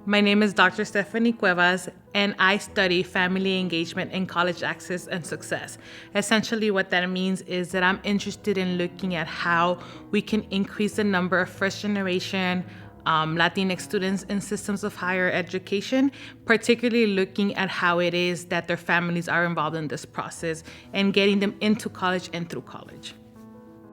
My name is Dr. Stephany Cuevas, and I study family engagement in college access and success. Essentially, what that means is that I'm interested in looking at how we can increase the number of first-generation Latinx students in systems of higher education, particularly looking at how it is that their families are involved in this process and getting them into college and through college.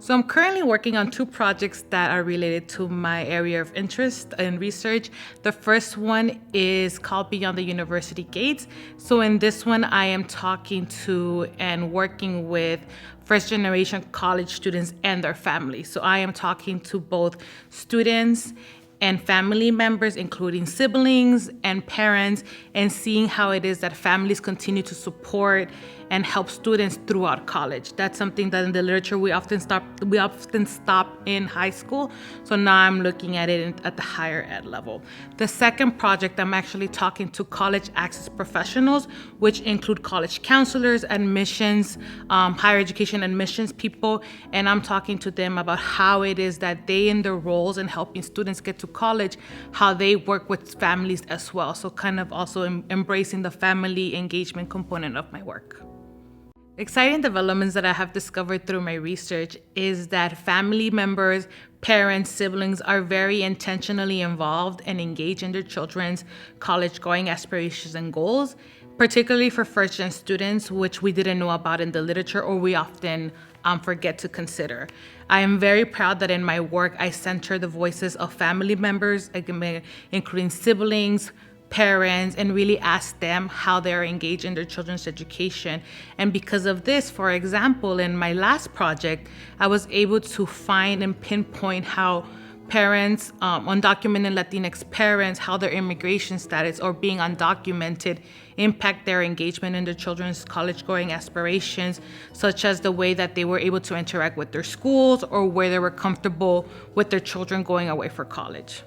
So I'm currently working on two projects that are related to my area of interest and research. The first one is called Beyond the University Gates. So in this one, I am talking to and working with first generation college students and their families. So I am talking to both students and family members, including siblings and parents, and seeing how it is that families continue to support and help students throughout college. That's something that in the literature we often stop in high school. So now I'm looking at it at the higher ed level. The second project, I'm actually talking to college access professionals, which include college counselors, admissions, higher education admissions people, and I'm talking to them about how it is that they, in their roles in helping students get to college, how they work with families as well. So kind of also embracing the family engagement component of my work. Exciting developments that I have discovered through my research is that family members, parents, siblings are very intentionally involved and engaged in their children's college-going aspirations and goals, particularly for first-gen students, which we didn't know about in the literature or we often forget to consider. I am very proud that in my work, I center the voices of family members, including siblings, parents, and really ask them how they're engaged in their children's education. And because of this, for example, in my last project, I was able to find and pinpoint how parents, undocumented Latinx parents, how their immigration status or being undocumented impact their engagement in their children's college-going aspirations, such as the way that they were able to interact with their schools or where they were comfortable with their children going away for college.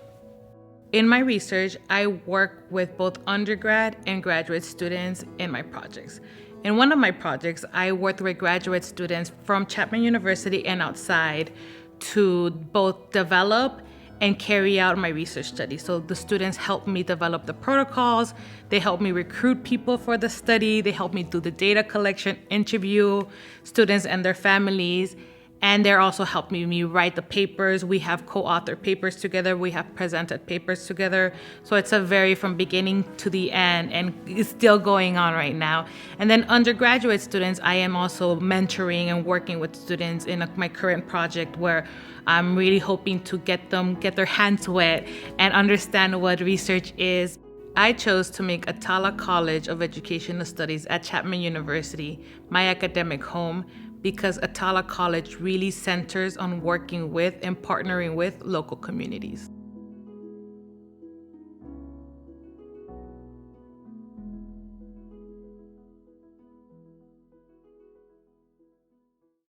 In my research, I work with both undergrad and graduate students in my projects. In one of my projects, I worked with graduate students from Chapman University and outside to both develop and carry out my research study. So the students helped me develop the protocols, they helped me recruit people for the study, they helped me do the data collection, interview students and their families, and they're also helping me write the papers. We have co-authored papers together. We have presented papers together. So it's a very from beginning to the end, and it's still going on right now. And then undergraduate students, I am also mentoring and working with students in my current project where I'm really hoping to get their hands wet and understand what research is. I chose to make Attallah College of Educational Studies at Chapman University my academic home because Attallah College really centers on working with and partnering with local communities.